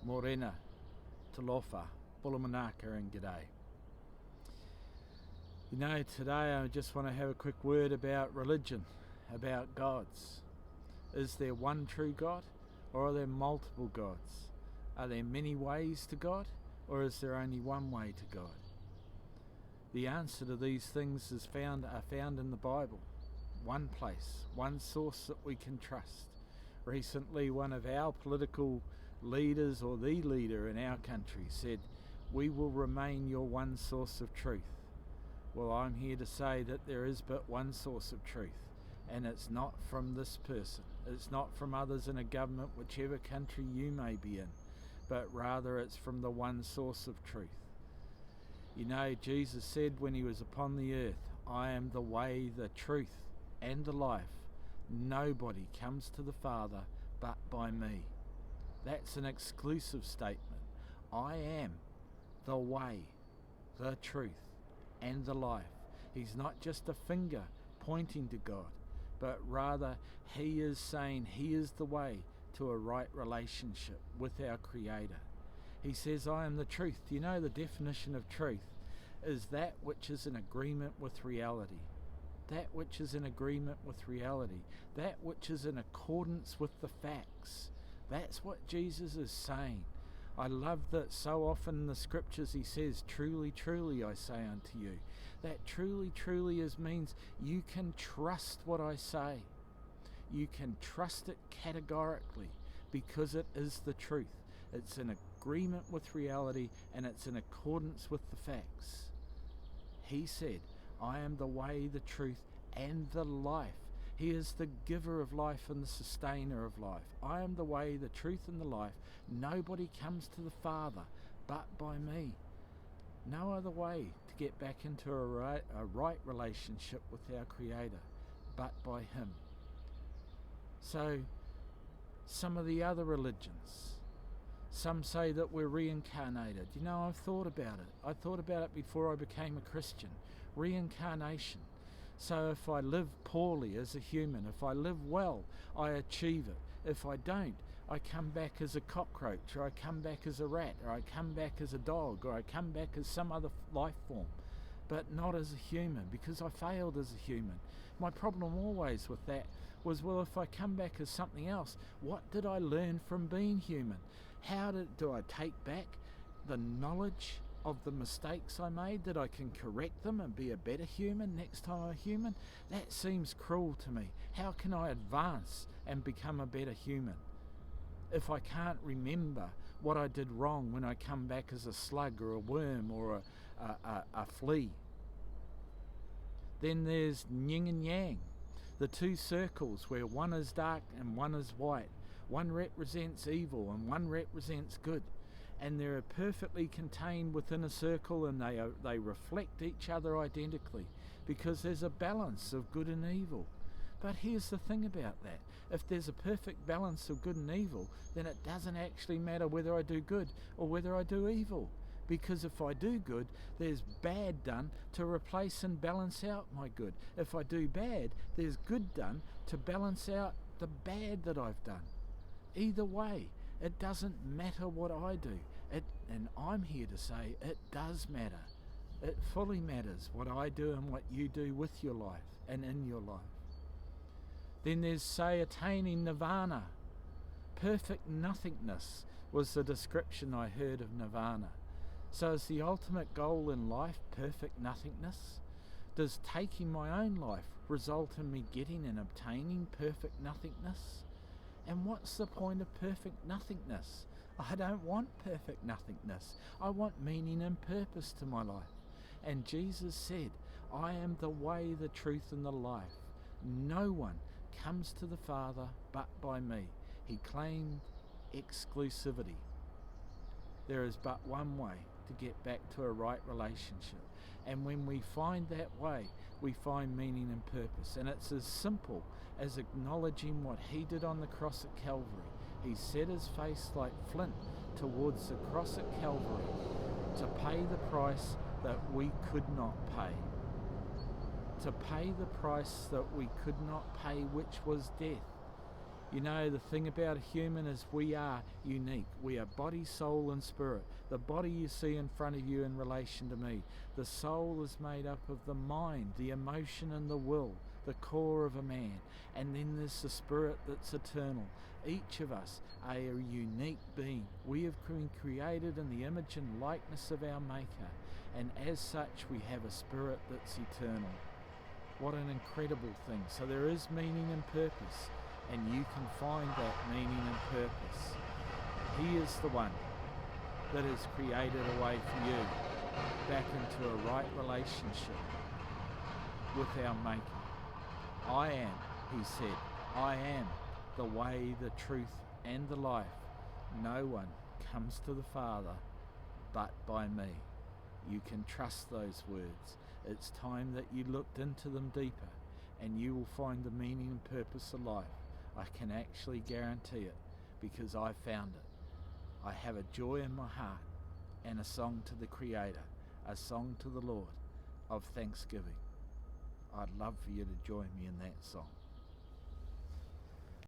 Morena, Talofa, Bulamanaka and G'day. You know, today I just want to have a quick word about religion, about gods. Is there one true God, or are there multiple gods? Are there many ways to God, or is there only one way to God? The answer to these things are found in the Bible. One place, one source that we can trust. Recently, one of our political leaders, or the leader in our country, said, "We will remain your one source of truth." Well, I'm here to say that there is but one source of truth, and it's not from this person. It's not from others in a government, whichever country you may be in, but rather it's from the one source of truth. You know, Jesus said when he was upon the earth, "I am the way, the truth, and the life. Nobody comes to the Father but by me." That's an exclusive statement. I am the way, the truth, and the life. He's not just a finger pointing to God, but rather he is saying he is the way to a right relationship with our Creator. He says, "I am the truth." You know, the definition of truth is that which is in agreement with reality. That which is in agreement with reality. That which is in accordance with the facts. That's what Jesus is saying. I love that so often in the scriptures he says, "Truly, truly, I say unto you." That truly, truly means you can trust what I say. You can trust it categorically because it is the truth. It's in agreement with reality and it's in accordance with the facts. He said, "I am the way, the truth, and the life." He is the giver of life and the sustainer of life. I am the way, the truth, and the life. Nobody comes to the Father but by me. No other way to get back into a right relationship with our Creator but by Him. So, some of the other religions, some say that we're reincarnated. You know, I've thought about it. I thought about it before I became a Christian. Reincarnation. So if I live poorly as a human, if I live well, I achieve it. If I don't, I come back as a cockroach, or I come back as a rat, or I come back as a dog, or I come back as some other life form, but not as a human, because I failed as a human. My problem always with that was, well, if I come back as something else, what did I learn from being human? Do I take back the knowledge of the mistakes I made, that I can correct them and be a better human next time I'm a human? That seems cruel to me. How can I advance and become a better human if I can't remember what I did wrong when I come back as a slug or a worm or a flea? Then there's yin and yang, the two circles where one is dark and one is white. One represents evil and one represents good. And they're perfectly contained within a circle, and they reflect each other identically because there's a balance of good and evil. But here's the thing about that. If there's a perfect balance of good and evil, then it doesn't actually matter whether I do good or whether I do evil. Because if I do good, there's bad done to replace and balance out my good. If I do bad, there's good done to balance out the bad that I've done. Either way, it doesn't matter what I do. And I'm here to say it does matter. It fully matters what I do and what you do with your life and in your life. Then there's, say, attaining nirvana. Perfect nothingness was the description I heard of nirvana. So is the ultimate goal in life perfect nothingness? Does taking my own life result in me getting and obtaining perfect nothingness? And what's the point of perfect nothingness? I don't want perfect nothingness. I want meaning and purpose to my life. And Jesus said, "I am the way, the truth, and the life. No one comes to the Father but by me." He claimed exclusivity. There is but one way to get back to a right relationship. And when we find that way, we find meaning and purpose. And it's as simple as acknowledging what He did on the cross at Calvary. He set His face like flint towards the cross at Calvary to pay the price that we could not pay. To pay the price that we could not pay, which was death. You know, the thing about a human is we are unique. We are body, soul and spirit. The body you see in front of you in relation to me. The soul is made up of the mind, the emotion and the will, the core of a man. And then there's the spirit that's eternal. Each of us are a unique being. We have been created in the image and likeness of our Maker. And as such, we have a spirit that's eternal. What an incredible thing. So there is meaning and purpose. And you can find that meaning and purpose. He is the one that has created a way for you back into a right relationship with our Maker. I am, he said, I am the way, the truth and the life. No one comes to the Father but by me. You can trust those words. It's time that you looked into them deeper and you will find the meaning and purpose of life. I can actually guarantee it because I found it. I have a joy in my heart and a song to the Creator, a song to the Lord of thanksgiving. I'd love for you to join me in that song.